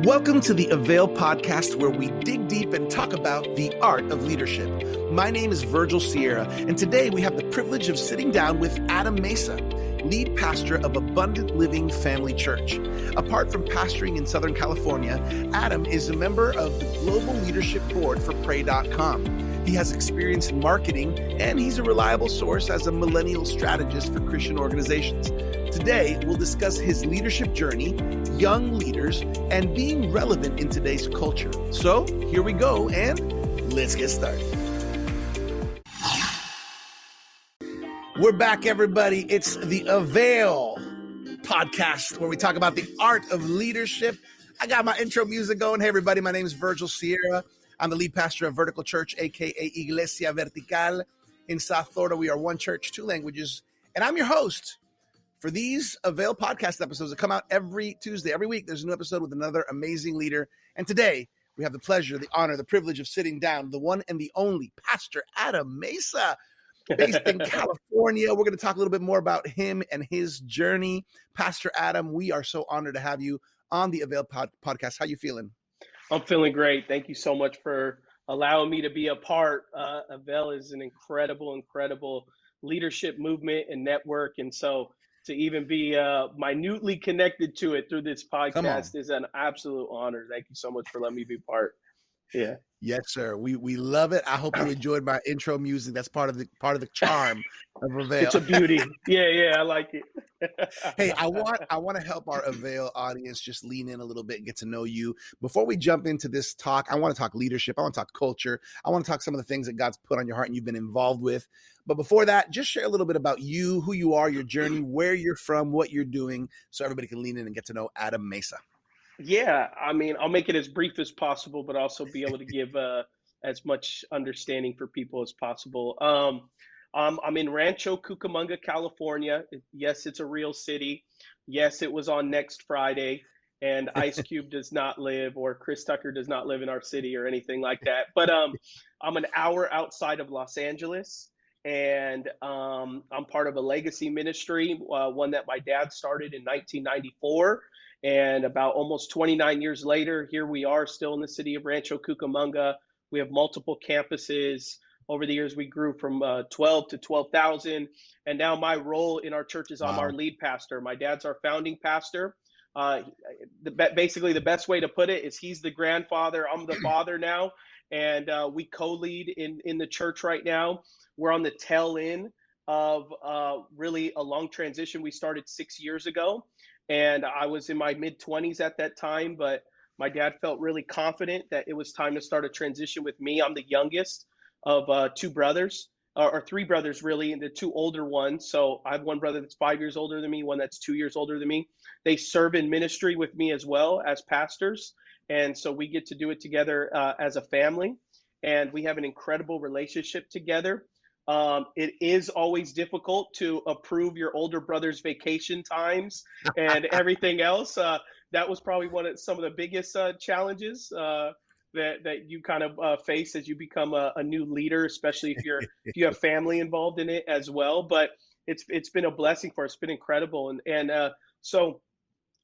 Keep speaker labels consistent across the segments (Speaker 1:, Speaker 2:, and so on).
Speaker 1: Welcome to the Avail podcast, where we dig deep and talk about the art of leadership. My name is Virgil Sierra, and today we have the privilege of sitting down with Adam Mesa, lead pastor of Abundant Living Family Church. Apart from pastoring in Southern California, Adam is a member of the Global Leadership Board for Pray.com. He has experience in marketing, and he's a reliable source as a millennial strategist for Christian organizations. Today, we'll discuss his leadership journey, young leaders, and being relevant in today's culture. So here we go, and let's get started. We're back, everybody. It's the Avail podcast, where we talk about the art of leadership. I got my intro music going. Hey, everybody. My name is Virgil Sierra. I'm the lead pastor of Vertical Church, aka Iglesia Vertical. In South Florida, we are one church, two languages, and I'm your host for these Avail podcast episodes that come out every Tuesday. Every week, there's a new episode with another amazing leader. And today, we have the pleasure, the honor, the privilege of sitting down, the one and the only Pastor Adam Mesa, based in California. We're going to talk a little bit more about him and his journey. Pastor Adam, we are so honored to have you on the Avail podcast. How you feeling?
Speaker 2: I'm feeling great. Thank you so much for allowing me to be a part. Avail is an incredible leadership movement and network. And so to even be minutely connected to it through this podcast is an absolute honor. Thank you so much for letting me be part. Yeah.
Speaker 1: Yes, sir. We love it. I hope you enjoyed my intro music. That's part of the charm of Avail.
Speaker 2: It's a beauty. Yeah, I like it.
Speaker 1: Hey, I want to help our Avail audience just lean in a little bit and get to know you. Before we jump into this talk, I want to talk leadership. I want to talk culture. I want to talk some of the things that God's put on your heart and you've been involved with. But before that, just share a little bit about you, who you are, your journey, where you're from, what you're doing, so everybody can lean in and get to know Adam Mesa.
Speaker 2: Yeah, I mean, I'll make it as brief as possible, but also be able to give as much understanding for people as possible. I'm in Rancho Cucamonga, California. Yes, it's a real city. Yes, it was on next Friday. And Ice Cube does not live, or Chris Tucker does not live in our city or anything like that. But I'm an hour outside of Los Angeles. And I'm part of a legacy ministry, one that my dad started in 1994. And about almost 29 years later, here we are still in the city of Rancho Cucamonga. We have multiple campuses. Over the years, we grew from 12 to 12,000. And now my role in our church is I'm our lead pastor. My dad's our founding pastor. Basically, the best way to put it is he's the grandfather. I'm the father now. And we co-lead in the church right now. We're on the tail end of really a long transition we started 6 years ago. And I was in my mid-20s at that time, but my dad felt really confident that it was time to start a transition with me. I'm the youngest of two brothers, or three brothers really, and the two older ones. So I have one brother that's 5 years older than me, one that's 2 years older than me. They serve in ministry with me as well as pastors. And so we get to do it together as a family. And we have an incredible relationship together. It is always difficult to approve your older brother's vacation times and everything else. That was probably some of the biggest challenges that you kind of face as you become a new leader, especially if you have family involved in it as well. But it's been a blessing for us. It's been incredible. And so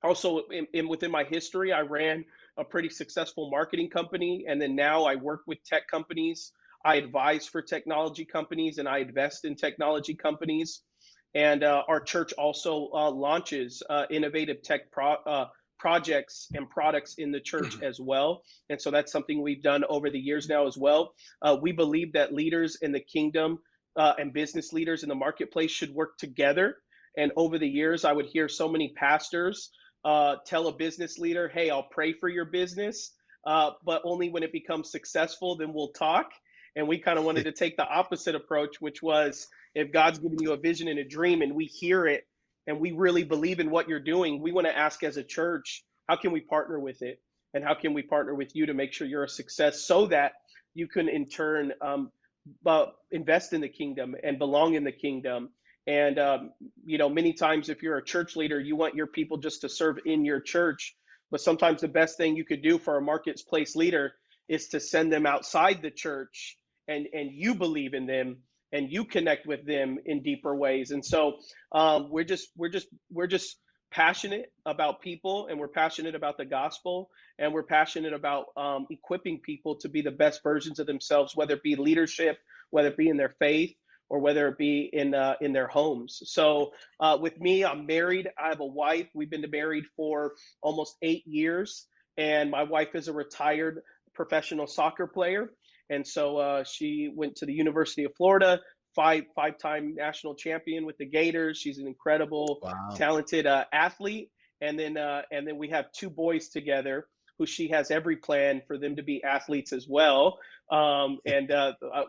Speaker 2: also within my history, I ran a pretty successful marketing company, and then now I work with tech companies. I advise for technology companies, and I invest in technology companies. And our church also launches innovative tech projects and products in the church as well. And so that's something we've done over the years now as well. We believe that leaders in the kingdom and business leaders in the marketplace should work together. And over the years, I would hear so many pastors tell a business leader, hey, I'll pray for your business, but only when it becomes successful, then we'll talk. And we kind of wanted to take the opposite approach, which was if God's given you a vision and a dream and we hear it and we really believe in what you're doing, we want to ask as a church, how can we partner with it? And how can we partner with you to make sure you're a success so that you can in turn invest in the kingdom and belong in the kingdom? And, many times if you're a church leader, you want your people just to serve in your church. But sometimes the best thing you could do for a marketplace leader is to send them outside the church and you believe in them and you connect with them in deeper ways. And so we're just passionate about people, and we're passionate about the gospel, and we're passionate about equipping people to be the best versions of themselves, whether it be leadership, whether it be in their faith, or whether it be in their homes. So with me, I'm married. I have a wife. We've been married for almost 8 years, and my wife is a retired professional soccer player. And so she went to the University of Florida, five-time national champion with the Gators. She's an incredible,
Speaker 1: Wow.
Speaker 2: talented athlete. And then we have two boys together who she has every plan for them to be athletes as well. And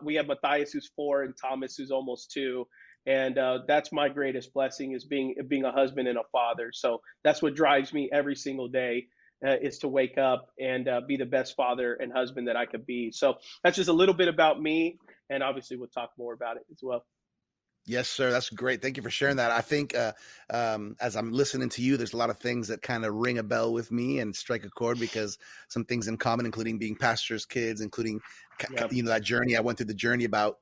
Speaker 2: we have Matthias, who's 4, and Thomas, who's almost 2. And that's my greatest blessing, is being a husband and a father. So that's what drives me every single day, is to wake up and be the best father and husband that I could be. So that's just a little bit about me, and obviously we'll talk more about it as well.
Speaker 1: Yes, sir. That's great. Thank you for sharing that. I think as I'm listening to you, there's a lot of things that kind of ring a bell with me and strike a chord, because some things in common, including being pastor's kids, including
Speaker 2: Yeah.
Speaker 1: that journey. I went through the journey about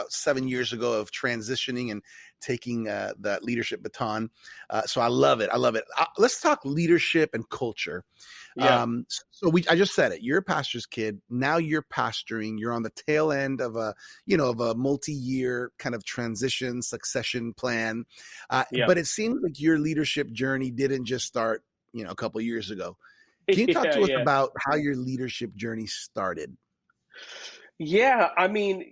Speaker 1: 7 years ago of transitioning and taking that leadership baton. So I love it. I love it. Let's talk leadership and culture.
Speaker 2: Yeah.
Speaker 1: I just said it. You're a pastor's kid. Now you're pastoring. You're on the tail end of a multi-year kind of transition succession plan.
Speaker 2: Yeah.
Speaker 1: But it seems like your leadership journey didn't just start, a couple of years ago. Can you talk
Speaker 2: Yeah.
Speaker 1: to us
Speaker 2: Yeah.
Speaker 1: about how your leadership journey started?
Speaker 2: Yeah. I mean,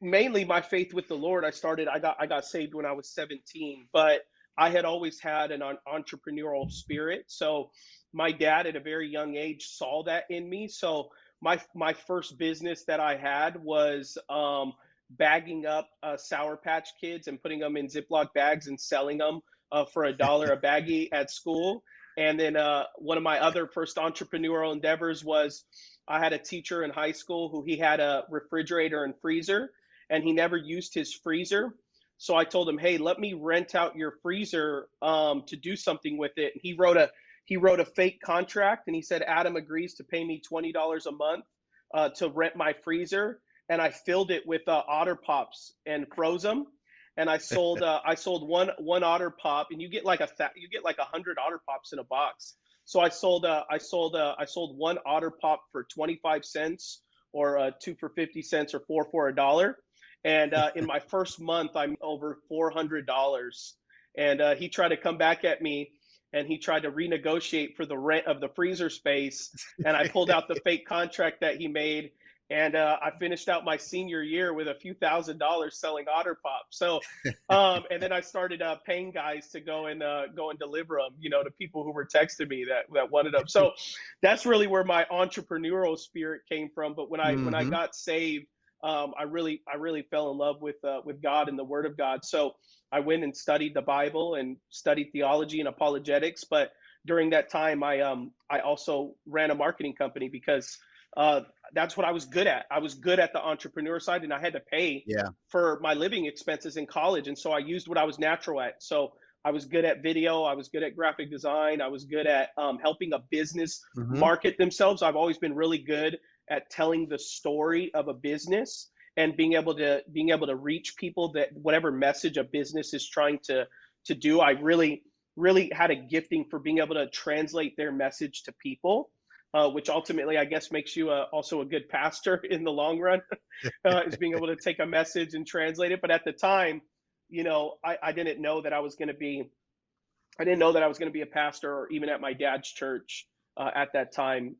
Speaker 2: mainly my faith with the Lord. I got saved when I was 17, but I had always had an entrepreneurial spirit. So my dad at a very young age saw that in me. So my first business that I had was bagging up Sour Patch Kids and putting them in Ziploc bags and selling them for $1 a baggie at school. And then one of my other first entrepreneurial endeavors was, I had a teacher in high school who, he had a refrigerator and freezer, and he never used his freezer. So I told him, "Hey, let me rent out your freezer to do something with it." And he wrote a fake contract, and he said, "Adam agrees to pay me $20 a month to rent my freezer." And I filled it with Otter Pops and froze them. And I sold one Otter Pop, and you get like 100 Otter Pops in a box. So I sold one Otter Pop for 25 cents, or two for 50 cents, or four for $1. And in my first month, I'm over $400. And he tried to come back at me, and he tried to renegotiate for the rent of the freezer space. And I pulled out the fake contract that he made. And I finished out my senior year with a few $1,000s selling Otter Pop. So, and then I started paying guys to go and deliver them, to people who were texting me that wanted them. So that's really where my entrepreneurial spirit came from. But when I
Speaker 1: Mhm.
Speaker 2: got saved, I really fell in love with God and the Word of God. So I went and studied the Bible and studied theology and apologetics. But during that time, I also ran a marketing company, because that's what I was good at. I was good at the entrepreneur side, and I had to pay
Speaker 1: Yeah.
Speaker 2: for my living expenses in college. And so I used what I was natural at. So I was good at video. I was good at graphic design. I was good at helping a business
Speaker 1: Mhm.
Speaker 2: market themselves. I've always been really good at telling the story of a business, and being able to reach people, that whatever message a business is trying to do. I really had a gifting for being able to translate their message to people, which ultimately, I guess, makes you also a good pastor in the long run, is being able to take a message and translate it. But at the time, I didn't know that I was going to be, a pastor, or even at my dad's church at that time,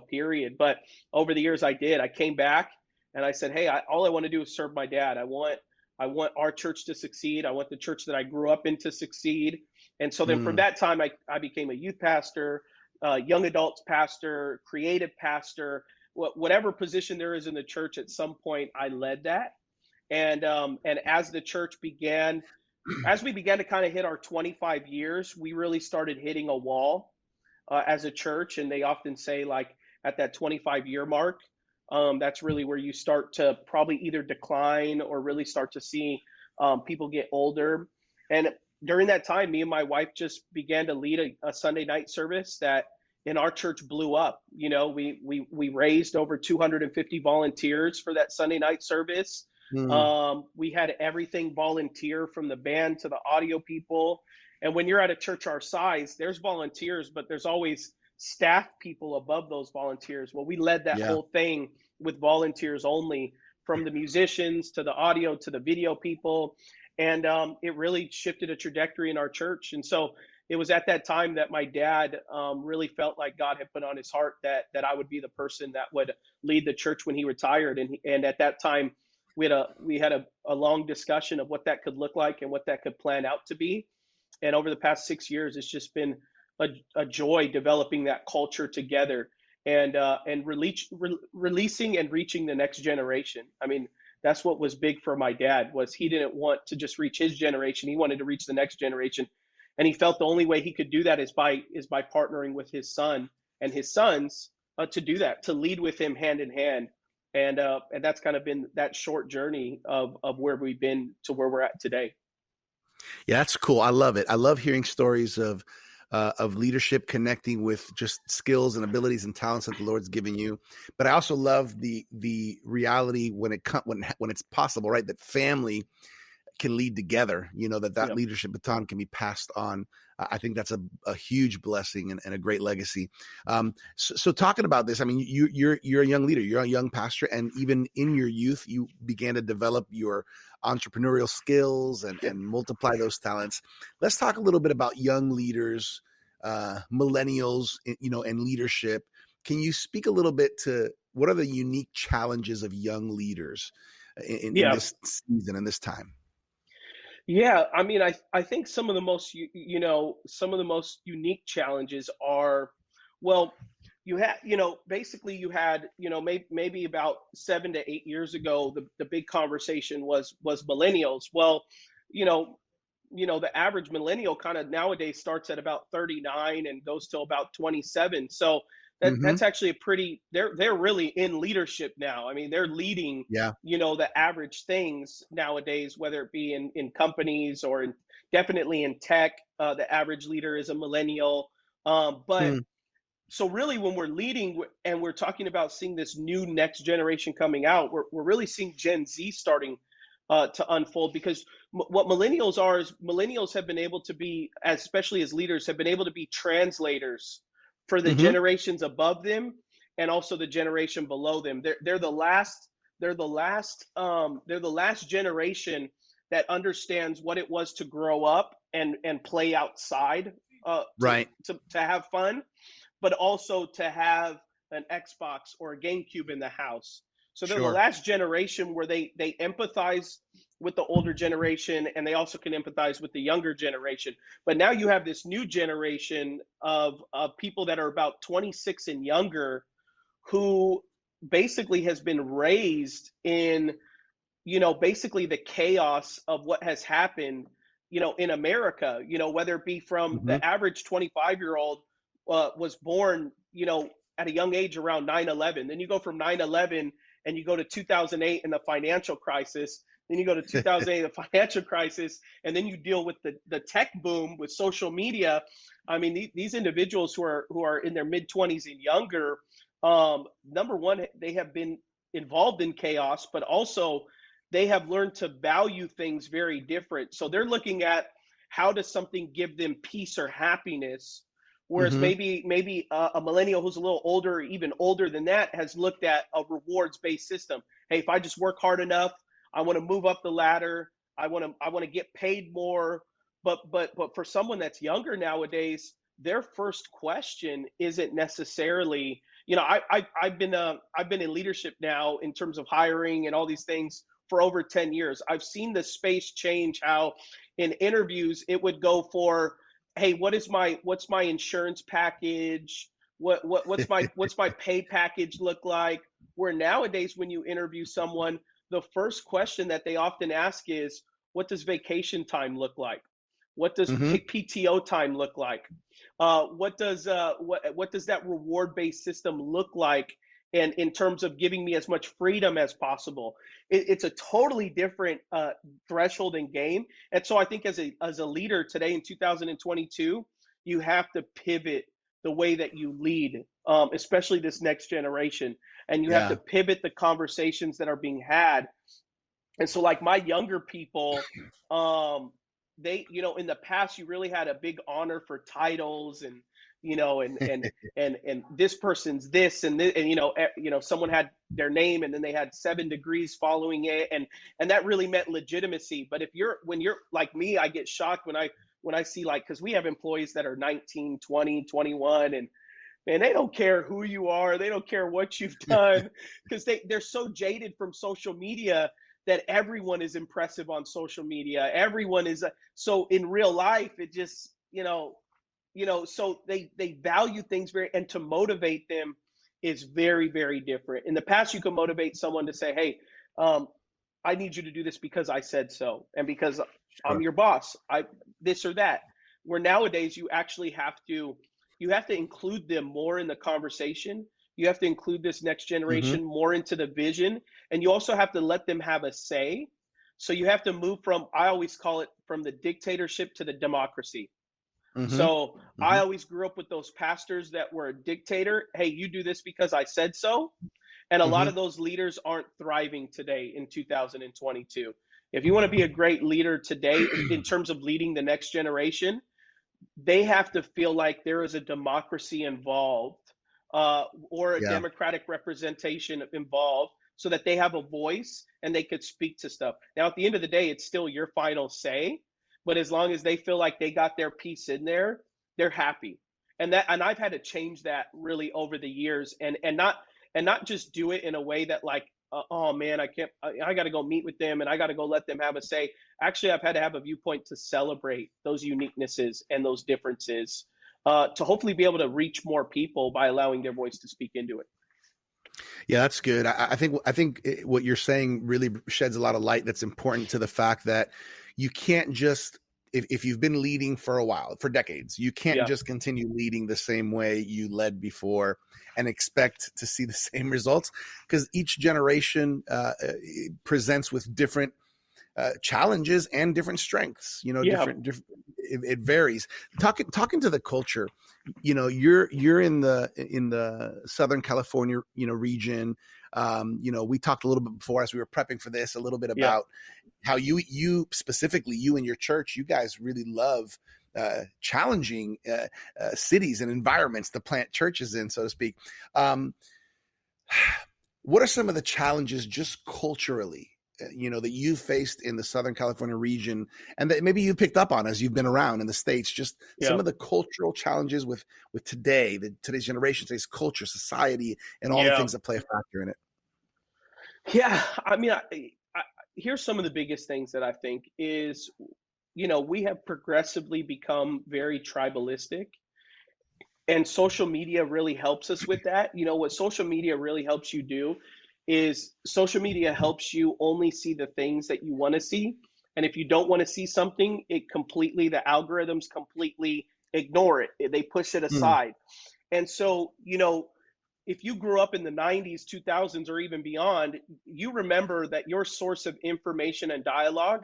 Speaker 2: period. But over the years, I did. I came back and I said, "Hey, all I want to do is serve my dad. I want our church to succeed. I want the church that I grew up in to succeed." And so then from
Speaker 1: Mm.
Speaker 2: that time, I became a youth pastor, young adults pastor, creative pastor, whatever position there is in the church. At some point, I led that. And as the church began, as we began to kind of hit our 25 years, we really started hitting a wall as a church. And they often say, like, at that 25-year mark, that's really where you start to probably either decline or really start to see people get older. And during that time, me and my wife just began to lead a Sunday night service that in our church blew up. We raised over 250 volunteers for that Sunday night service.
Speaker 1: Mm.
Speaker 2: We had everything volunteer, from the band to the audio people. And when you're at a church our size, there's volunteers, but there's always staff people above those volunteers. Well, we led that
Speaker 1: Yeah.
Speaker 2: whole thing with volunteers only, from the musicians to the audio to the video people. And it really shifted a trajectory in our church. And so it was at that time that my dad really felt like God had put on his heart that I would be the person that would lead the church when he retired. And at that time, we had a long discussion of what that could look like and what that could plan out to be. And over the past 6 years, it's just been a joy developing that culture together, and releasing and reaching the next generation. I mean, that's what was big for my dad. Was he didn't want to just reach his generation; he wanted to reach the next generation, and he felt the only way he could do that is by partnering with his son and his sons to do that, to lead with him hand in hand. And that's kind of been that short journey of where we've been to where we're at today.
Speaker 1: Yeah, that's cool. I love it. I love hearing stories of leadership connecting with just skills and abilities and talents that the Lord's given you. But I also love the reality when it's possible, right? That family can lead together, that
Speaker 2: Yep.
Speaker 1: leadership baton can be passed on. I think that's a huge blessing and a great legacy. So talking about this, I mean, you're a young leader, you're a young pastor, and even in your youth, you began to develop your entrepreneurial skills and multiply those talents. Let's talk a little bit about young leaders, millennials, and leadership. Can you speak a little bit to what are the unique challenges of young leaders in
Speaker 2: Yeah.
Speaker 1: this season and this time?
Speaker 2: Yeah, I mean, I think some of the most some of the most unique challenges are, well, basically you had, maybe about 7 to 8 years ago, the big conversation was millennials. Well, you know, the average millennial kind of nowadays starts at about 39 and goes till about 27. So that's
Speaker 1: Hmm.
Speaker 2: actually a pretty, they're really in leadership now. I mean, they're leading,
Speaker 1: Yeah.
Speaker 2: the average things nowadays, whether it be in companies or definitely in tech. The average leader is a millennial. But
Speaker 1: Hmm.
Speaker 2: so really when we're leading and we're talking about seeing this new next generation coming out, we're really seeing Gen Z starting to unfold, because what millennials are is millennials have been able to be, especially as leaders, have been able to be translators for the
Speaker 1: Hmm.
Speaker 2: generations above them and also the generation below them. They're the last generation that understands what it was to grow up and play outside, to
Speaker 1: Right.
Speaker 2: to have fun, but also to have an Xbox or a GameCube in the house. So they're the
Speaker 1: Sure.
Speaker 2: last generation where they empathize with the older generation, and they also can empathize with the younger generation. But now you have this new generation of people that are about 26 and younger, who basically has been raised in, basically the chaos of what has happened, in America, whether it be from
Speaker 1: Hmm.
Speaker 2: the average 25-year-old was born, at a young age around 9/11. Then you go from 9/11 and you go to 2008 and the financial crisis. Then you go to 2008, the financial crisis, and then you deal with the tech boom with social media. I mean, these individuals who are in their mid 20s and younger, number one, they have been involved in chaos, but also they have learned to value things very different. So they're looking at, how does something give them peace or happiness, whereas
Speaker 1: Hmm.
Speaker 2: maybe a millennial who's a little older, or even older than that, has looked at a rewards based system. Hey, if I just work hard enough, I want to move up the ladder. I want to get paid more. But for someone that's younger nowadays, their first question isn't necessarily, I've been in leadership now in terms of hiring and all these things for over 10 years. I've seen the space change, how in interviews it would go for, hey, what's my insurance package? What's my pay package look like? Where nowadays when you interview someone, the first question that they often ask is, what does vacation time look like? What does
Speaker 1: Hmm.
Speaker 2: PTO time look like? What does that reward based system look like? And in terms of giving me as much freedom as possible, it's a totally different threshold and game. And so I think as a leader today in 2022, you have to pivot the way that you lead, especially this next generation, and you have to
Speaker 1: Yeah.
Speaker 2: pivot the conversations that are being had. And so, like my younger people, um, they, in the past, you really had a big honor for titles and, and this person's this and this, and, someone had their name and then they had 7 degrees following it. And that really meant legitimacy. But when you're like me, I get shocked when I see, like, cause we have employees that are 19, 20, 21, and they don't care who you are. They don't care what you've done because they're so jaded from social media that everyone is impressive on social media. Everyone is so in real life, it just, so they value things and to motivate them is very, very different. In the past, you could motivate someone to say, hey, I need you to do this because I said so. And because I'm
Speaker 1: Sure.
Speaker 2: your boss, this or that. Where nowadays you actually have to include them more in the conversation. You have to include this next
Speaker 1: Mm-hmm.
Speaker 2: generation more into the vision. And you also have to let them have a say. So you have to move from, I always call it, from the dictatorship to the democracy.
Speaker 1: Mm-hmm.
Speaker 2: So I
Speaker 1: Mm-hmm.
Speaker 2: always grew up with those pastors that were a dictator. Hey, you do this because I said so. And a lot
Speaker 1: Mm-hmm.
Speaker 2: of those leaders aren't thriving today in 2022. If you want to be a great leader today in terms of leading the next generation, they have to feel like there is a democracy involved, or a
Speaker 1: Yeah.
Speaker 2: democratic representation involved so that they have a voice and they could speak to stuff. Now, at the end of the day, it's still your final say, but as long as they feel like they got their piece in there, they're happy. And I've had to change that really over the years, and not just do it in a way that, like, oh man, I can't, I got to go meet with them and I got to go let them have a say. Actually, I've had to have a viewpoint to celebrate those uniquenesses and those differences, to hopefully be able to reach more people by allowing their voice to speak into it.
Speaker 1: Yeah, that's good. I think what you're saying really sheds a lot of light that's important to the fact that you can't just, if you've been leading for a while, for decades, you can't
Speaker 2: Yeah,
Speaker 1: just continue leading the same way you led before and expect to see the same results, because each generation presents with different challenges and different strengths.
Speaker 2: yeah,
Speaker 1: It varies. Talking to the culture, you're in the Southern California region. We talked a little bit before as we were prepping for this, a little bit
Speaker 2: yeah,
Speaker 1: about how you specifically, you and your church, you guys really love challenging cities and environments to plant churches in, so to speak. um, what are some of the challenges just culturally, that you faced in the Southern California region, and that maybe you picked up on as you've been around in the States, just some
Speaker 2: yeah,
Speaker 1: of the cultural challenges with today's generation, today's culture, society, and all the
Speaker 2: yeah,
Speaker 1: things that play a factor in it?
Speaker 2: yeah. I mean, I, here's some of the biggest things that I think is, we have progressively become very tribalistic. And social media really helps us with that. What social media really helps you do is social media helps you only see the things that you want to see. And if you don't want to see something, the algorithms completely ignore it. They push it
Speaker 1: Mm,
Speaker 2: aside. And so, if you grew up in the 90s, 2000s, or even beyond, you remember that your source of information and dialogue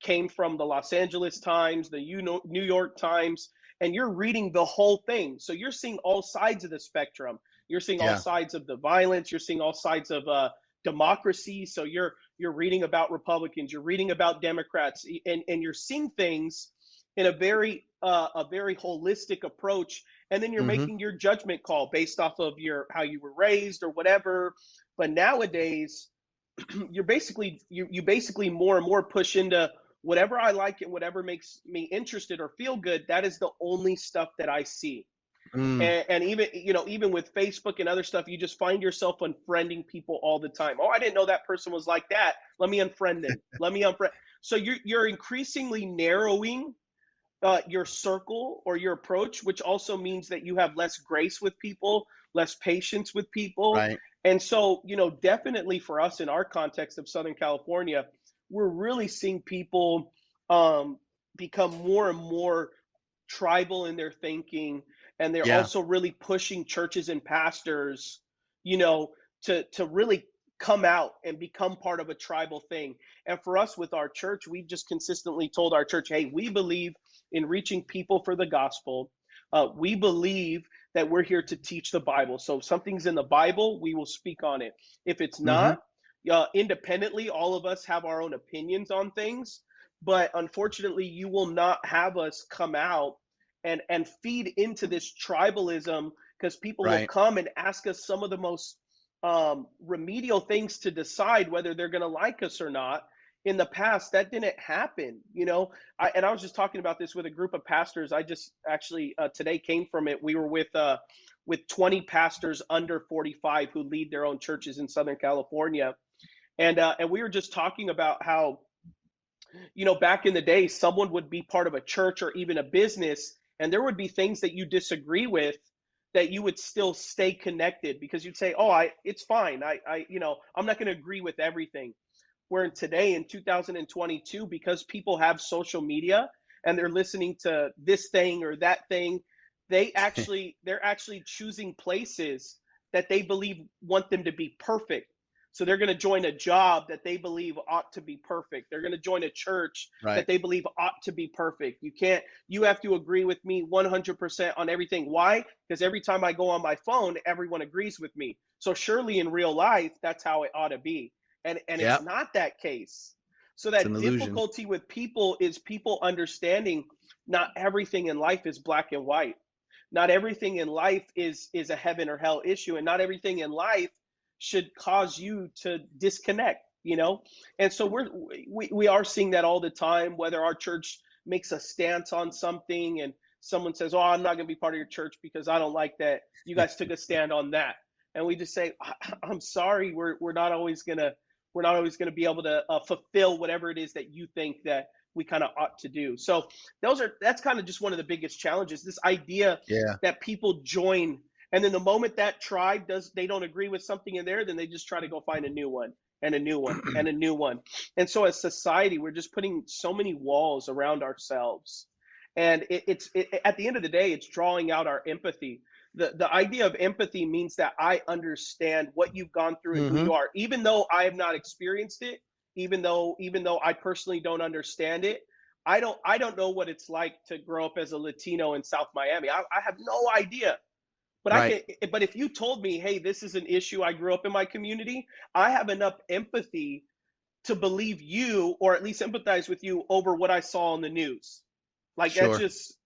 Speaker 2: came from the Los Angeles Times, the New York Times, and you're reading the whole thing. So you're seeing all sides of the spectrum. You're seeing all
Speaker 1: yeah.
Speaker 2: sides of the violence. You're seeing all sides of democracy. So you're reading about Republicans. You're reading about Democrats, and you're seeing things in a very holistic approach, and then you're
Speaker 1: Hmm.
Speaker 2: making your judgment call based off of how you were raised or whatever. But nowadays, you basically more and more push into whatever I like and whatever makes me interested or feel good. That is the only stuff that I see.
Speaker 1: Mm.
Speaker 2: And even with Facebook and other stuff, you just find yourself unfriending people all the time. Oh, I didn't know that person was like that. Let me unfriend them. Let me unfriend. So you're increasingly narrowing your circle or your approach, which also means that you have less grace with people, less patience with people.
Speaker 1: Right.
Speaker 2: And so, definitely for us in our context of Southern California, we're really seeing people um, become more and more tribal in their thinking, and they're
Speaker 1: Yeah.
Speaker 2: also really pushing churches and pastors, you know, to really come out and become part of a tribal thing. And for us with our church, we've just consistently told our church, hey, we believe in reaching people for the gospel. We believe that we're here to teach the Bible. So if something's in the Bible, we will speak on it. If it's
Speaker 1: Hmm.
Speaker 2: not, independently, all of us have our own opinions on things. but unfortunately, you will not have us come out and feed into this tribalism, because people will
Speaker 1: Right.
Speaker 2: come and ask us some of the most remedial things to decide whether they're going to like us or not. In the past, that didn't happen. I was just talking about this with a group of pastors. I just actually today came from it. We were with 20 pastors under 45 who lead their own churches in Southern California, and we were just talking about how, back in the day, someone would be part of a church or even a business, and there would be things that you disagree with, that you would still stay connected because you'd say, "Oh, it's fine. I'm not going to agree with everything." Where today, in 2022, because people have social media and they're listening to this thing or that thing, they're actually choosing places that they believe want them to be perfect. So they're going to join a job that they believe ought to be perfect. They're going to join a church that
Speaker 1: Right.
Speaker 2: they believe ought to be perfect. You have to agree with me 100% on everything. Why? Because every time I go on my phone, everyone agrees with me. So surely in real life, that's how it ought to be. And it's
Speaker 1: Yep.
Speaker 2: not that case. So
Speaker 1: It's an
Speaker 2: that
Speaker 1: illusion.
Speaker 2: difficulty with people is people understanding not everything in life is black and white. Not everything in life is a heaven or hell issue, and not everything in life should cause you to disconnect. And so we are seeing that all the time, whether our church makes a stance on something and someone says, "Oh, I'm not going to be part of your church because I don't like that you guys took a stand on that." And we just say, "I'm sorry, we're not always going to be able to fulfill whatever it is that you think that we kind of ought to do." So that's kind of just one of the biggest challenges, this idea
Speaker 1: Yeah.
Speaker 2: that people join, and then the moment that tribe they don't agree with something in there, then they just try to go find a new one and a new one and a new one. And so as society, we're just putting so many walls around ourselves, and at the end of the day, it's drawing out our empathy. The idea of empathy means that I understand what you've gone through and who
Speaker 1: Hmm.
Speaker 2: you are, even though I have not experienced it, even though I personally don't understand it. I don't know what it's like to grow up as a Latino in South Miami. I have no idea. But I
Speaker 1: Right.
Speaker 2: can but if you told me, "Hey, this is an issue I grew up in my community," I have enough empathy to believe you, or at least empathize with you over what I saw on the news. Like, that's
Speaker 1: Sure.
Speaker 2: just,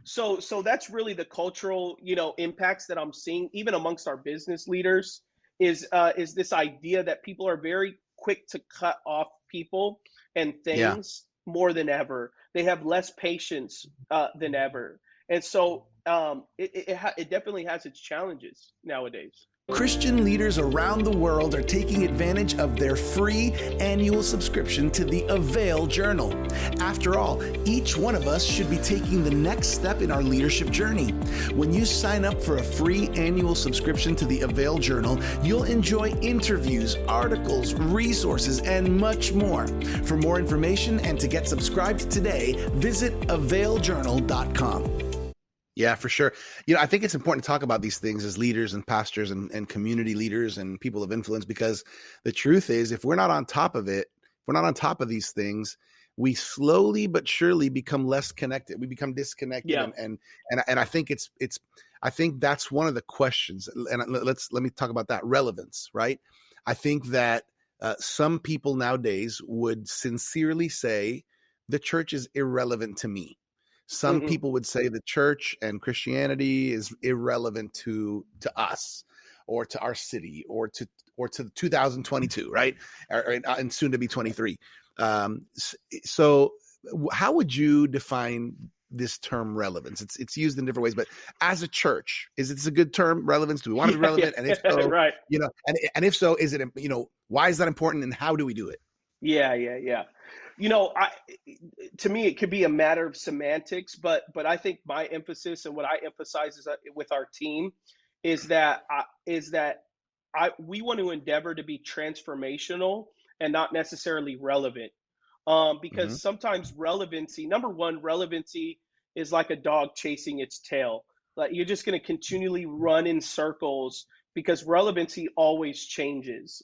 Speaker 2: so that's really the cultural, impacts that I'm seeing even amongst our business leaders, is this idea that people are very quick to cut off people and
Speaker 1: Yeah.
Speaker 2: things more than ever. They have less patience than ever. And so it definitely has its challenges nowadays.
Speaker 1: Christian leaders around the world are taking advantage of their free annual subscription to the Avail Journal. After all, each one of us should be taking the next step in our leadership journey. When you sign up for a free annual subscription to the Avail Journal, you'll enjoy interviews, articles, resources, and much more. For more information and to get subscribed today, visit availjournal.com. Yeah, for sure. I think it's important to talk about these things as leaders and pastors and community leaders and people of influence, because the truth is, if we're not on top of it, if we're not on top of these things, we slowly but surely become less connected. We become disconnected.
Speaker 2: Yeah.
Speaker 1: And I think I think that's one of the questions. And let me talk about that relevance, right? I think that some people nowadays would sincerely say the church is irrelevant to me. Some
Speaker 2: Hmm.
Speaker 1: people would say the church and Christianity is irrelevant to us, or to our city, or to 2022, right? And soon to be 23. So how would you define this term relevance? It's used in different ways, but as a church, is it a good term, relevance? Do we want to be
Speaker 2: Yeah,
Speaker 1: relevant? And if
Speaker 2: yeah,
Speaker 1: so,
Speaker 2: right.
Speaker 1: and if so, is it, why is that important, and how do we do it?
Speaker 2: Yeah, yeah, yeah. You know, I To me, it could be a matter of semantics, but I think my emphasis and what I emphasize with our team is that we want to endeavor to be transformational and not necessarily relevant.
Speaker 1: Hmm.
Speaker 2: Because sometimes number one, relevancy is like a dog chasing its tail. Like, you're just going to continually run in circles because relevancy always changes.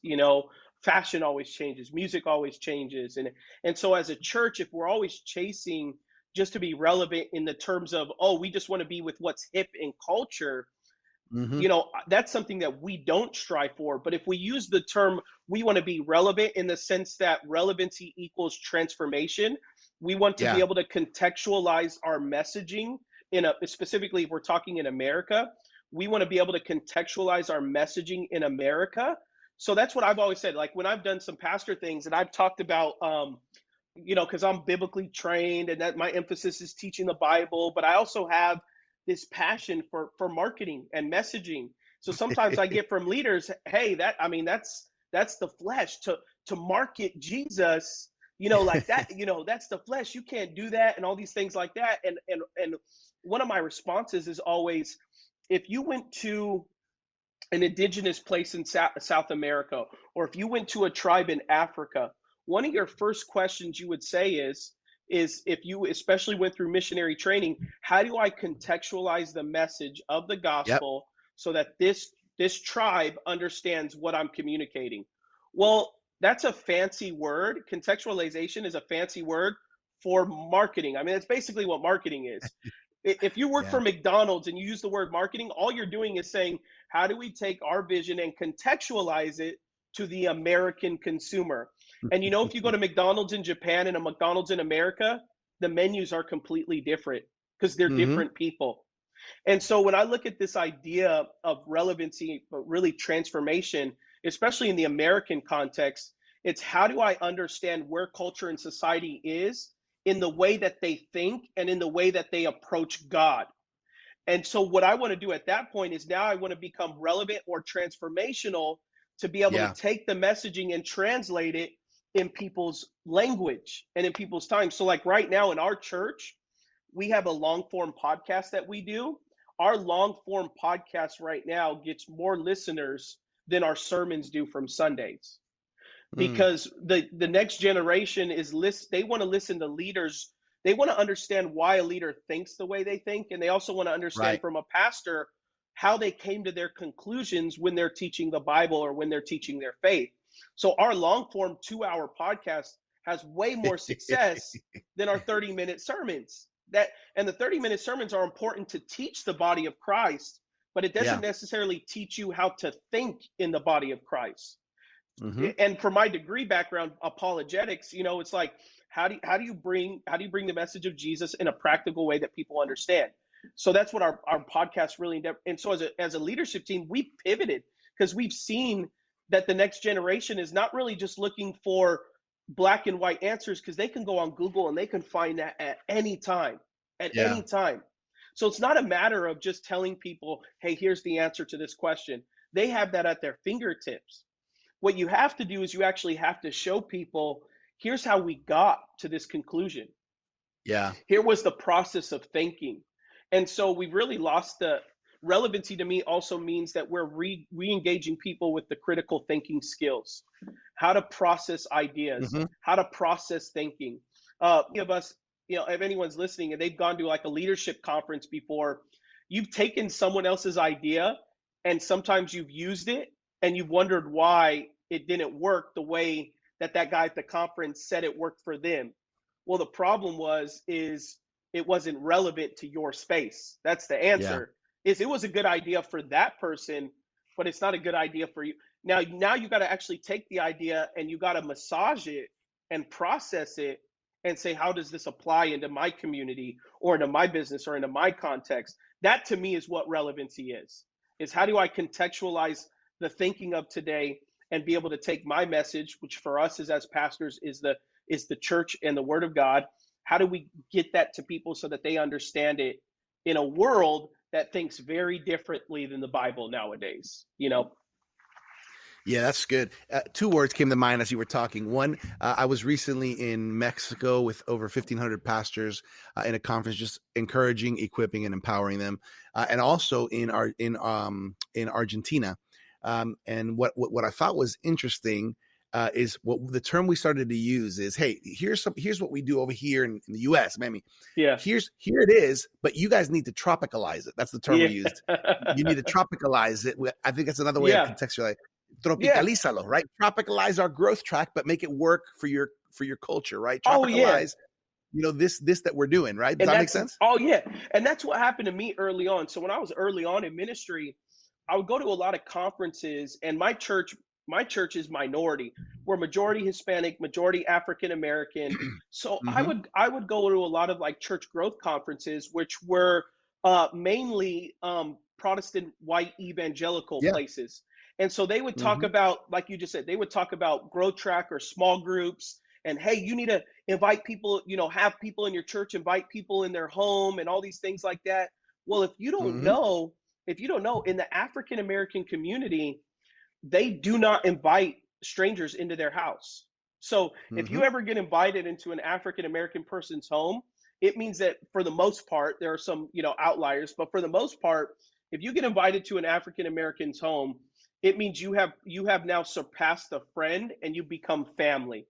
Speaker 2: Fashion always changes, music always changes, and so as a church, if we're always chasing just to be relevant in the terms of, oh, we just want to be with what's hip in culture,
Speaker 1: Hmm.
Speaker 2: that's something that we don't strive for. But if we use the term, we want to be relevant in the sense that relevancy equals transformation, We want to be
Speaker 1: Yeah.
Speaker 2: able to contextualize our messaging specifically if we're talking in America, we want to be able to contextualize our messaging in America. So that's what I've always said. Like when I've done some pastor things and I've talked about, because I'm biblically trained and that my emphasis is teaching the Bible, but I also have this passion for marketing and messaging. So sometimes I get from leaders, hey, that's the flesh to market Jesus, like that, that's the flesh. You can't do that and all these things like that. And one of my responses is always, if you went to an indigenous place in South America, or if you went to a tribe in Africa, one of your first questions you would say is if you especially went through missionary training, how do I contextualize the message of the
Speaker 1: Yep.
Speaker 2: gospel so that this tribe understands what I'm communicating? Well, that's a fancy word. Contextualization is a fancy word for marketing. I mean, that's basically what marketing is. If you work
Speaker 1: Yeah.
Speaker 2: for McDonald's and you use the word marketing, all you're doing is saying, how do we take our vision and contextualize it to the American consumer? And if you go to McDonald's in Japan and a McDonald's in America, the menus are completely different because they're
Speaker 1: Hmm.
Speaker 2: different people. And so when I look at this idea of relevancy, but really transformation, especially in the American context, it's how do I understand where culture and society is in the way that they think and in the way that they approach God. And so what I want to do at that point is now I want to become relevant or transformational to be able to
Speaker 1: Yeah.
Speaker 2: take the messaging and translate it in people's language and in people's time. So like right now in our church, we have a long form podcast that we do. Our long form podcast right now gets more listeners than our sermons do from Sundays
Speaker 1: Mm.
Speaker 2: because the next generation they want to listen to leaders. They want to understand why a leader thinks the way they think, and they also want to understand
Speaker 1: Right.
Speaker 2: from a pastor how they came to their conclusions when they're teaching the Bible or when they're teaching their faith. So our long form 2-hour podcast has way more success than our 30-minute sermons. And the 30-minute sermons are important to teach the body of Christ, but it doesn't
Speaker 1: Yeah.
Speaker 2: necessarily teach you how to think in the body of Christ.
Speaker 1: Hmm.
Speaker 2: And for my degree background, apologetics, it's like how do you bring the message of Jesus in a practical way that people understand? So that's what our podcast really endeavor. And so as a leadership team, we pivoted because we've seen that the next generation is not really just looking for black and white answers because they can go on Google and they can find that at any time, at
Speaker 1: Yeah.
Speaker 2: any time. So it's not a matter of just telling people, hey, here's the answer to this question. They have that at their fingertips. What you have to do is you actually have to show people, here's how we got to this conclusion.
Speaker 1: Yeah.
Speaker 2: Here was the process of thinking. And so we've really lost the relevancy. To me also means that we're re-engaging people with the critical thinking skills, how to process ideas,
Speaker 1: Hmm.
Speaker 2: how to process thinking. Many of us, if anyone's listening and they've gone to like a leadership conference before, you've taken someone else's idea and sometimes you've used it and you've wondered why it didn't work the way that guy at the conference said it worked for them. Well, the problem is it wasn't relevant to your space. That's the
Speaker 1: Yeah.
Speaker 2: answer. Is it was a good idea for that person, but it's not a good idea for you. Now you got to actually take the idea and you got to massage it and process it and say, how does this apply into my community or into my business or into my context? That to me is what relevancy is how do I contextualize the thinking of today and be able to take my message, which for us is as pastors is the church and the word of God. How do we get that to people so that they understand it in a world that thinks very differently than the Bible nowadays?
Speaker 1: Yeah, that's good. Two words came to mind as you were talking. One, I was recently in Mexico with over 1,500 pastors in a conference, just encouraging, equipping, and empowering them, and also in Argentina. And what I thought was interesting is what the term we started to use is, hey, here's what we do over here in the U.S. Maybe
Speaker 2: Yeah.
Speaker 1: here it is, but you guys need to tropicalize it. That's the term we used. You need to tropicalize it. I think that's another way of
Speaker 2: Yeah.
Speaker 1: contextualizing.
Speaker 2: Yeah.
Speaker 1: Tropicalízalo, right? Tropicalize our growth track, but make it work for your culture, right?
Speaker 2: Oh yeah.
Speaker 1: Tropicalize, this that we're doing, right? Does
Speaker 2: And
Speaker 1: that make
Speaker 2: that's
Speaker 1: sense?
Speaker 2: oh yeah. And that's what happened to me early on. So when I was early on in ministry, I would go to a lot of conferences and my church is minority. we're majority Hispanic, majority African American. So
Speaker 1: Hmm.
Speaker 2: I would go to a lot of like church growth conferences, which were mainly Protestant white evangelical
Speaker 1: Yeah.
Speaker 2: places. And so they would talk
Speaker 1: Hmm.
Speaker 2: about, like you just said, they would talk about growth track or small groups. And hey, you need to invite people, have people in your church, invite people in their home and all these things like that. Well,
Speaker 1: Hmm.
Speaker 2: if you don't know, in the African American community, they do not invite strangers into their house. So if you
Speaker 1: Hmm.
Speaker 2: ever get invited into an African American person's home, it means that for the most part, there are some, outliers, but for the most part, if you get invited to an African American's home, it means you have now surpassed a friend and you become family.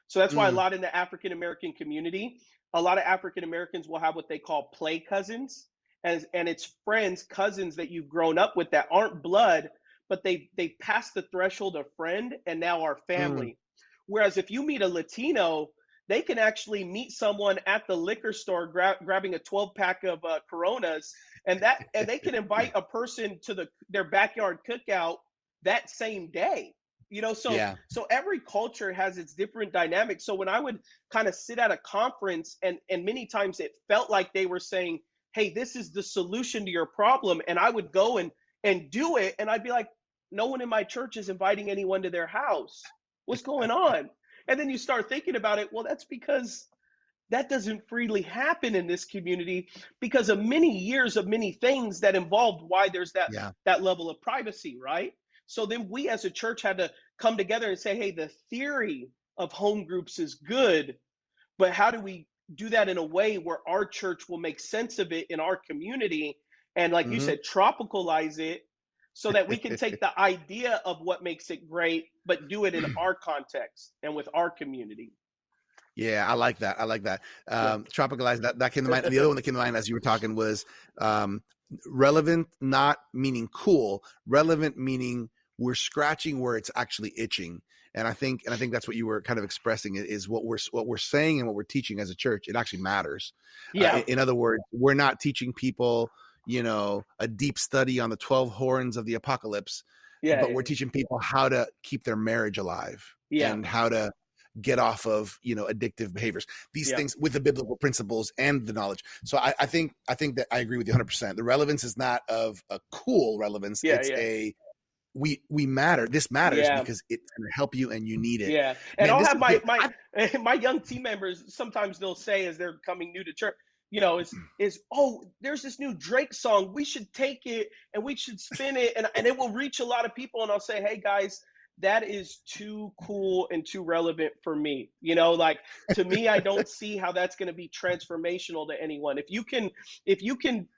Speaker 2: So that's why a
Speaker 1: Mm.
Speaker 2: lot in the African American community, a lot of African Americans will have what they call play cousins, and it's friends, cousins that you've grown up with that aren't blood, but they passed the threshold of friend and now are
Speaker 1: Mm.
Speaker 2: family. Whereas if you meet a Latino, they can actually meet someone at the liquor store grabbing a 12 pack of Coronas, and they can invite a person to their backyard cookout that same day.
Speaker 1: Yeah.
Speaker 2: So every culture has its different dynamics. So when I would kind of sit at a conference, and many times it felt like they were saying, "Hey, this is the solution to your problem," and I would go and do it, and I'd be like, no one in my church is inviting anyone to their house. What's going on? And then you start thinking about it. Well, that's because that doesn't freely happen in this community because of many years of many things that involved why there's
Speaker 1: Yeah.
Speaker 2: that level of privacy, right? So then we as a church had to come together and say, hey, the theory of home groups is good, but how do we do that in a way where our church will make sense of it in our community, and like you
Speaker 1: Hmm.
Speaker 2: said, tropicalize it so that we can take the idea of what makes it great but do it in our context and with our community.
Speaker 1: Yeah, I like that. I like that.
Speaker 2: Yeah.
Speaker 1: Tropicalized, that came to mind. And the other one that came to mind as you were talking was um, relevant, not meaning cool. Relevant meaning we're scratching where it's actually itching. And I think that's what you were kind of expressing is what we're saying and what we're teaching as a church. It actually matters.
Speaker 2: Yeah.
Speaker 1: In other words, we're not teaching people, a deep study on the 12 horns of the apocalypse,
Speaker 2: Yeah.
Speaker 1: but we're
Speaker 2: Yeah.
Speaker 1: teaching people how to keep their marriage alive
Speaker 2: Yeah.
Speaker 1: and how to get off of addictive behaviors, these
Speaker 2: Yeah.
Speaker 1: things with the biblical principles and the knowledge. So I think that I agree with you 100%. The relevance is not of a cool relevance.
Speaker 2: Yeah.
Speaker 1: It's
Speaker 2: Yeah.
Speaker 1: a we matter. This matters
Speaker 2: Yeah.
Speaker 1: because it's going to help you and you need it.
Speaker 2: Yeah. And
Speaker 1: Man,
Speaker 2: I'll
Speaker 1: this
Speaker 2: have
Speaker 1: is good.
Speaker 2: my young team members, sometimes they'll say as they're coming new to church, is oh, there's this new Drake song. We should take it and we should spin it, and it will reach a lot of people. And I'll say, hey guys, that is too cool and too relevant for me. Like, to me, I don't see how that's going to be transformational to anyone. If you can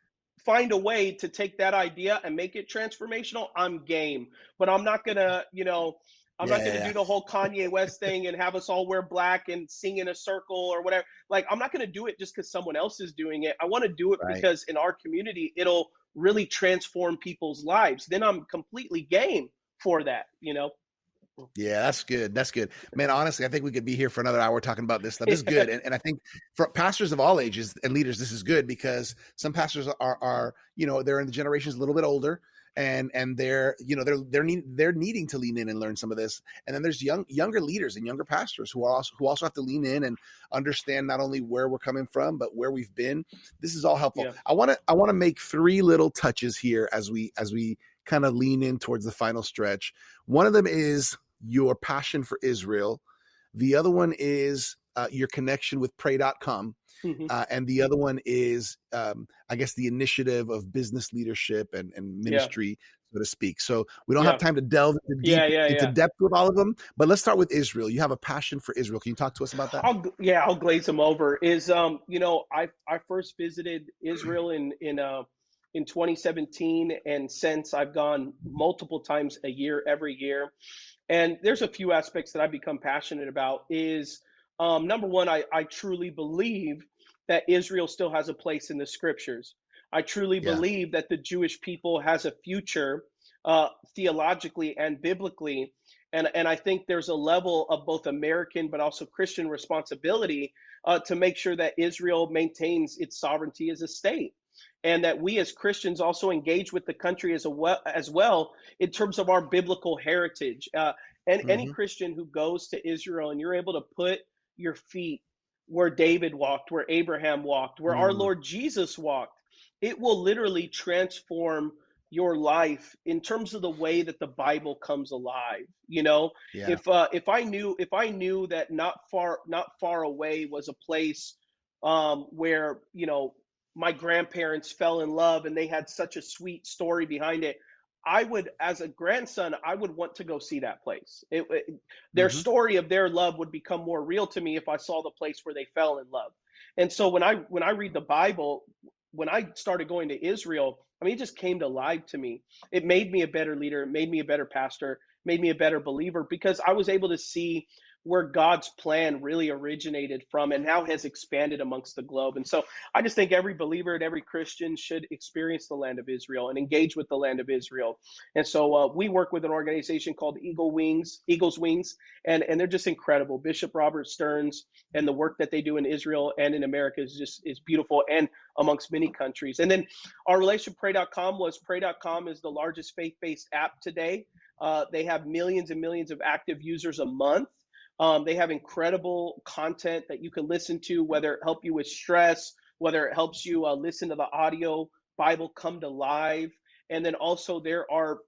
Speaker 2: find a way to take that idea and make it transformational, I'm game. But I'm
Speaker 1: Yeah,
Speaker 2: not
Speaker 1: yeah,
Speaker 2: gonna
Speaker 1: yeah.
Speaker 2: do the whole Kanye West thing and have us all wear black and sing in a circle or whatever. Like, I'm not gonna do it just because someone else is doing it. I want to do it
Speaker 1: Right.
Speaker 2: because in our community it'll really transform people's lives. Then I'm completely game for that.
Speaker 1: Yeah, that's good. That's good. Man, honestly, I think we could be here for another hour talking about this stuff. This is good. And I think for pastors of all ages and leaders, this is good because some pastors are they're in the generations a little bit older and they're needing to lean in and learn some of this. And then there's younger leaders and younger pastors who also have to lean in and understand not only where we're coming from, but where we've been. This is all helpful.
Speaker 2: Yeah.
Speaker 1: I want to make three little touches here as we kind of lean in towards the final stretch. One of them is your passion for Israel. The other one is your connection with pray.com.
Speaker 2: Hmm.
Speaker 1: And the other one is, I guess, the initiative of business leadership and
Speaker 2: Yeah.
Speaker 1: ministry, so to speak. So we don't have
Speaker 2: Yeah.
Speaker 1: time to delve
Speaker 2: Yeah. Yeah.
Speaker 1: into
Speaker 2: Yeah.
Speaker 1: depth with all of them, but let's start with Israel. You have a passion for Israel. Can you talk to us about that?
Speaker 2: I'll glaze them over. I first visited Israel in 2017, and since I've gone multiple times a year, every year. And there's a few aspects that I've become passionate about. Is number one, I truly believe that Israel still has a place in the scriptures. I truly
Speaker 1: Yeah.
Speaker 2: believe that the Jewish people has a future, theologically and biblically. And I think there's a level of both American but also Christian responsibility to make sure that Israel maintains its sovereignty as a state, and that we as Christians also engage with the country as well in terms of our biblical heritage. And any
Speaker 1: Hmm.
Speaker 2: Christian who goes to Israel and you're able to put your feet where David walked, where Abraham walked, where our
Speaker 1: Mm.
Speaker 2: Lord Jesus walked, it will literally transform your life in terms of the way that the Bible comes alive. You know,
Speaker 1: Yeah.
Speaker 2: if I knew that not far away was a place where my grandparents fell in love and they had such a sweet story behind it, I would, as a grandson, I would want to go see that place. Their
Speaker 1: Hmm.
Speaker 2: story of their love would become more real to me if I saw the place where they fell in love. And so when I read the Bible, when I started going to Israel, I mean, it just came to life to me. It made me a better leader. It made me a better pastor. Made me a better believer because I was able to see where God's plan really originated from and how has expanded amongst the globe. And so I just think every believer and every Christian should experience the land of Israel and engage with the land of Israel. And so we work with an organization called Eagles Wings, and they're just incredible. Bishop Robert Stearns and the work that they do in Israel and in America is beautiful, and amongst many countries. And then our relationship Pray.com is the largest faith-based app today. They have millions and millions of active users a month. They have incredible content that you can listen to, whether it help you with stress, whether it helps you listen to the audio Bible come to life. And then also there are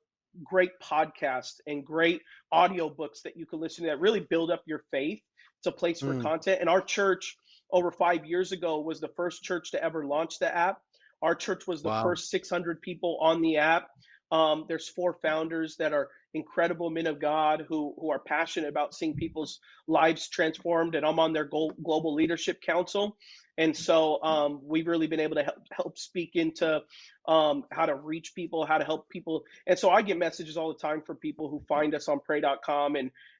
Speaker 2: great podcasts and great audiobooks that you can listen to that really build up your faith. It's a place for
Speaker 1: Mm.
Speaker 2: content. And our church over 5 years ago was the first church to ever launch the app. Our church was the
Speaker 1: Wow.
Speaker 2: first 600 people on the app. There's 4 founders that are incredible men of God who are passionate about seeing people's lives transformed, and I'm on their global leadership council. And so we've really been able to help speak into how to reach people, how to help people. And so I get messages all the time from people who find us on pray.com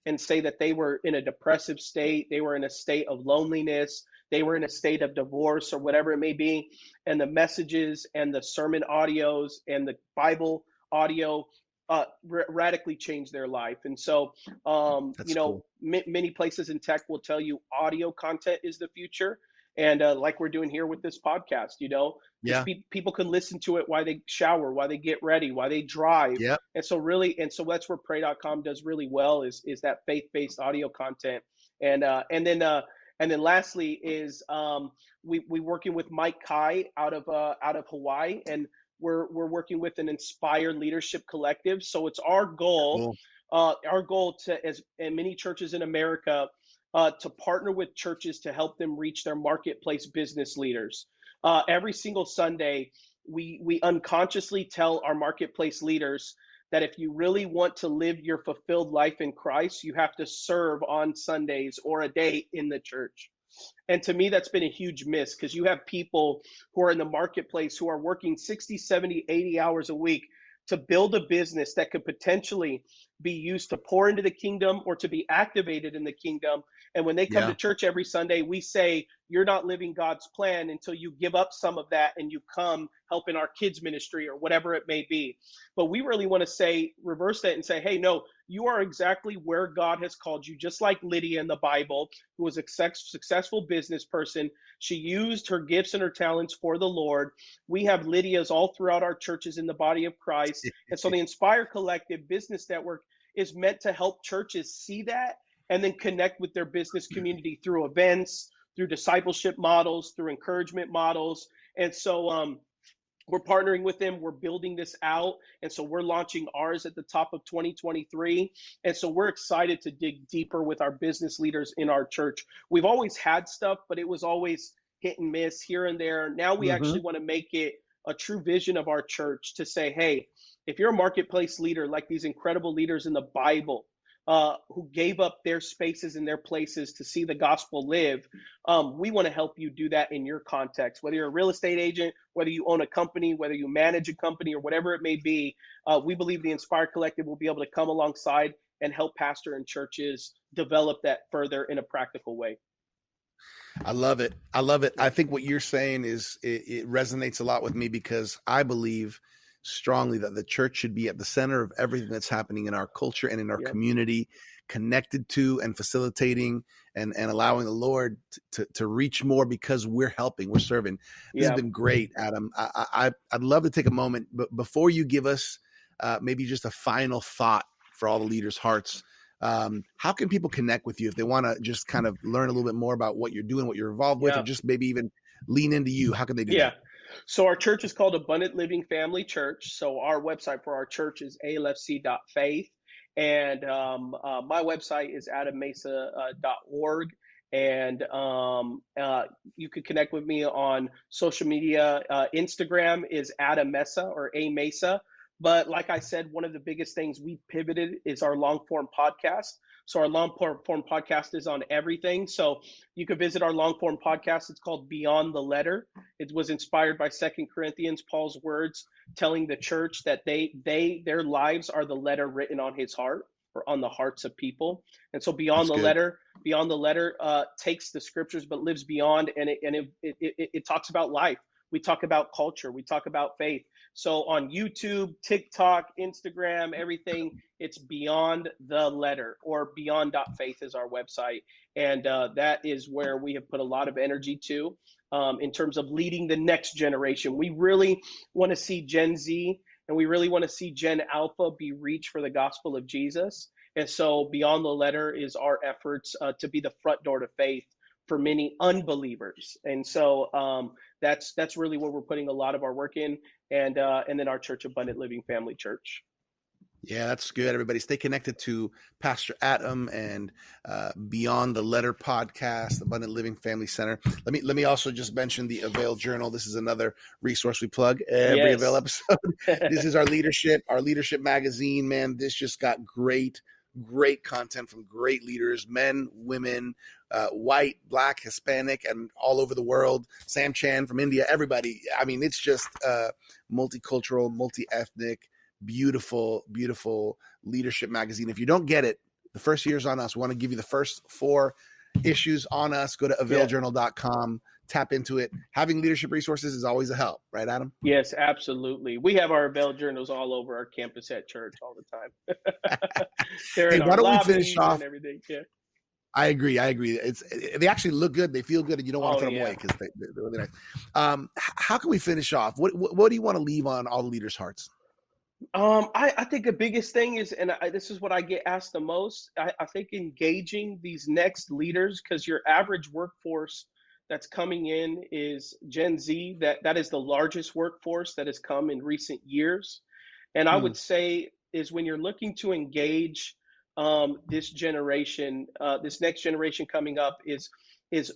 Speaker 2: and say that they were in a depressive state, they were in a state of loneliness, they were in a state of divorce or whatever it may be. And the messages and the sermon audios and the Bible audio radically changed their life. And so,
Speaker 1: That's cool.
Speaker 2: many places in tech will tell you audio content is the future. And like we're doing here with this podcast, this
Speaker 1: Yeah.
Speaker 2: people can listen to it while they shower, while they get ready, while they drive.
Speaker 1: Yep.
Speaker 2: And so that's where pray.com does really well is that faith-based audio content. And then lastly is we working with Mike Kai out of Hawaii, and we're working with an Inspired Leadership Collective. So it's
Speaker 1: Cool.
Speaker 2: our goal to, as in many churches in America, to partner with churches to help them reach their marketplace business leaders. Every single Sunday, we unconsciously tell our marketplace leaders that if you really want to live your fulfilled life in Christ, you have to serve on Sundays or a day in the church. And to me, that's been a huge miss because you have people who are in the marketplace who are working 60, 70, 80 hours a week to build a business that could potentially be used to pour into the kingdom or to be activated in the kingdom. And when they come to
Speaker 1: Yeah.
Speaker 2: church every Sunday, we say, you're not living God's plan until you give up some of that and you come help in our kids' ministry or whatever it may be. But we really want to say, reverse that and say, hey, no, you are exactly where God has called you, just like Lydia in the Bible, who was a successful business person. She used her gifts and her talents for the Lord. We have Lydias all throughout our churches in the body of Christ. And so the Inspire Collective Business Network is meant to help churches see that and then connect with their business community through events, through discipleship models, through encouragement models. And so we're partnering with them. We're building this out. And so we're launching ours at the top of 2023. And so we're excited to dig deeper with our business leaders in our church. We've always had stuff, but it was always hit and miss here and there. Now we
Speaker 1: Hmm.
Speaker 2: actually want to make it a true vision of our church to say, hey, if you're a marketplace leader like these incredible leaders in the Bible, who gave up their spaces and their places to see the gospel live, we want to help you do that in your context. Whether you're a real estate agent, whether you own a company, whether you manage a company, or whatever it may be, we believe the Inspired Collective will be able to come alongside and help pastor and churches develop that further in a practical way.
Speaker 1: I love it. I love it.
Speaker 2: Yeah.
Speaker 1: I think what you're saying is it resonates a lot with me because I believe strongly that the church should be at the center of everything that's happening in our culture and in our
Speaker 2: Yep.
Speaker 1: community, connected to and facilitating and allowing the Lord to reach more because we're helping, we're serving. This has
Speaker 2: Yeah.
Speaker 1: been great, Adam. I'd love to take a moment, but before you give us maybe just a final thought for all the leaders' hearts, How can people connect with you if they want to just kind of learn a little bit more about what you're doing, what you're involved with, or
Speaker 2: Yeah.
Speaker 1: just maybe even lean into you? How can they do
Speaker 2: Yeah.
Speaker 1: that?
Speaker 2: So our church is called Abundant Living Family Church. So our website for our church is alfc.faith. And my website is adammesa.org. And you can connect with me on social media. Instagram is Adam Mesa or A Mesa. But like I said, one of the biggest things we pivoted is our long form podcast. So our long form podcast is on everything. So you can visit our long form podcast. It's called Beyond the Letter. It was inspired by Second Corinthians, Paul's words telling the church that their lives are the letter written on his heart or on the hearts of people. And so
Speaker 1: That's good.
Speaker 2: Beyond the Letter takes the scriptures but lives beyond, and it talks about life. We talk about culture. We talk about faith. So on YouTube, TikTok, Instagram, everything, it's Beyond the Letter, or beyond.faith is our website. And that is where we have put a lot of energy to in terms of leading the next generation. We really want to see Gen Z and we really want to see Gen Alpha be reached for the gospel of Jesus. And so Beyond the Letter is our efforts to be the front door to faith for many unbelievers. And so that's really where we're putting a lot of our work in, and then our church, Abundant Living Family Church.
Speaker 1: Yeah, that's good. Everybody stay connected to Pastor Adam and Beyond the Letter podcast, Abundant Living Family Center. Let me also just mention the Avail Journal. This is another resource we plug every
Speaker 2: Yes.
Speaker 1: Avail episode. This is our leadership magazine, man. This just got great content from great leaders, men, women, white, black, Hispanic, and all over the world. Sam Chan from India, everybody. I mean, it's just multicultural, multi-ethnic, beautiful leadership magazine. If you don't get it, the first year's on us. We want to give you the first 4 issues on us. Go to availjournal.com, tap into it. Having leadership resources is always a help, right, Adam?
Speaker 2: Yes, absolutely. We have our Avail journals all over our campus at church all the time. They're in
Speaker 1: why
Speaker 2: our
Speaker 1: don't we finish
Speaker 2: lobbies
Speaker 1: off
Speaker 2: and everything. Yeah.
Speaker 1: I agree. They actually look good. They feel good, and you don't want to throw them away because they're really nice. How can we finish off? What do you want to leave on all the leaders' hearts?
Speaker 2: I think the biggest thing is, and this is what I get asked the most, I think engaging these next leaders, because your average workforce that's coming in is Gen Z. That is the largest workforce that has come in recent years. And I would say is when you're looking to engage this generation, this next generation coming up, is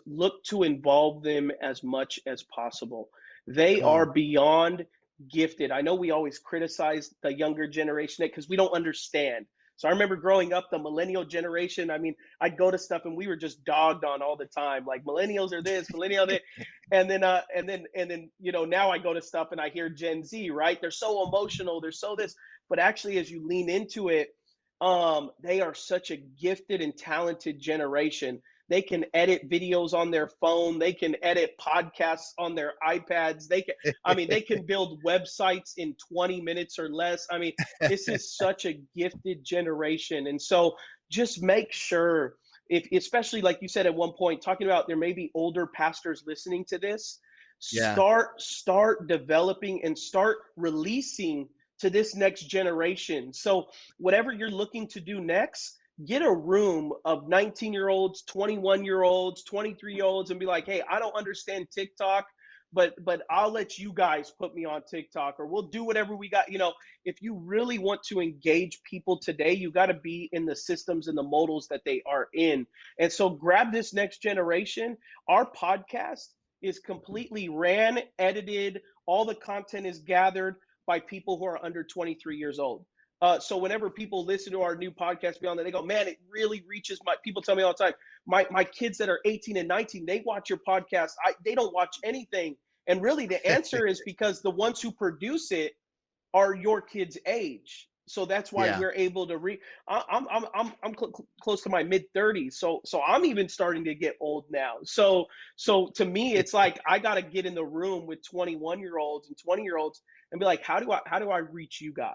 Speaker 2: look to involve them as much as possible. They are beyond gifted. I know we always criticize the younger generation because we don't understand. So I remember growing up, the millennial generation, I mean, I'd go to stuff and we were just dogged on all the time, like millennials are this, millennial that. And then, now I go to stuff and I hear Gen Z, right? They're so emotional, they're so this, but actually as you lean into it, they are such a gifted and talented generation. They can edit videos on their phone. They can edit podcasts on their iPads. They can build websites in 20 minutes or less. I mean, this is such a gifted generation. And so just make sure, especially like you said at one point, talking about there may be older pastors listening to this, start developing and start releasing to this next generation. So whatever you're looking to do next, get a room of 19-year-olds, 21-year-olds, 23-year-olds, and be like, hey, I don't understand TikTok, but I'll let you guys put me on TikTok, or we'll do whatever we got. If you really want to engage people today, you got to be in the systems and the modals that they are in. And so grab this next generation. Our podcast is completely ran, edited. All the content is gathered by people who are under 23 years old. So whenever people listen to our new podcast Beyond that, they go, man, it really reaches people tell me all the time, my kids that are 18 and 19, they watch your podcast. They don't watch anything. And really the answer is because the ones who produce it are your kids' age. So that's why we're able to I'm close to my mid 30s. So I'm even starting to get old now. So to me, it's like, I got to get in the room with 21-year-olds and 20-year-olds and be like, how do I reach you guys?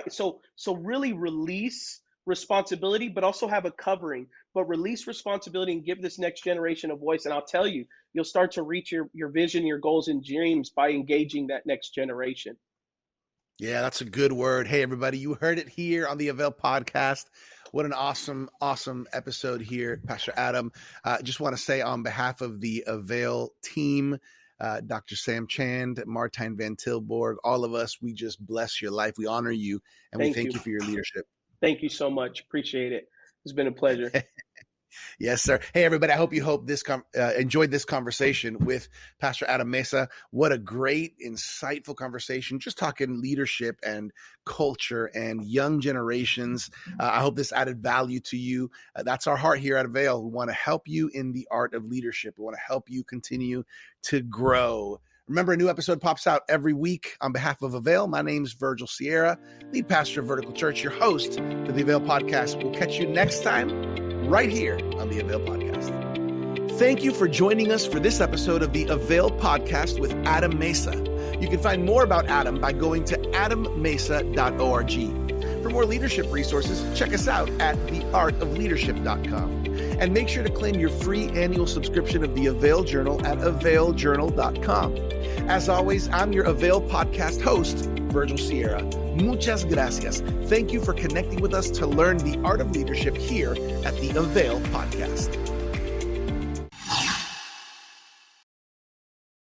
Speaker 2: So really release responsibility, but also have a covering, but release responsibility and give this next generation a voice. And I'll tell you, you'll start to reach your vision, your goals and dreams by engaging that next generation.
Speaker 1: Yeah, that's a good word. Hey, everybody, you heard it here on the Avail podcast. What an awesome, awesome episode here, Pastor Adam. Just want to say on behalf of the Avail team, Dr. Sam Chand, Martijn Van Tilborg, all of us, we just bless your life. We honor you, and we thank you for your leadership.
Speaker 2: Thank you so much. Appreciate it. It's been a pleasure.
Speaker 1: Yes, sir. Hey, everybody, I hope you enjoyed this conversation with Pastor Adam Mesa. What a great, insightful conversation, just talking leadership and culture and young generations. I hope this added value to you. That's our heart here at Avail. We want to help you in the art of leadership. We want to help you continue to grow. Remember, a new episode pops out every week. On behalf of Avail, my name is Virgil Sierra, lead pastor of Vertical Church, your host for the Avail podcast. We'll catch you next time right here on the Avail podcast. Thank you for joining us for this episode of the Avail podcast with Adam Mesa. You can find more about Adam by going to adammesa.org. For more leadership resources, check us out at theartofleadership.com. And make sure to claim your free annual subscription of the Avail Journal at availjournal.com. As always, I'm your Avail podcast host, Virgil Sierra. Muchas gracias. Thank you for connecting with us to learn the art of leadership here at the Avail podcast.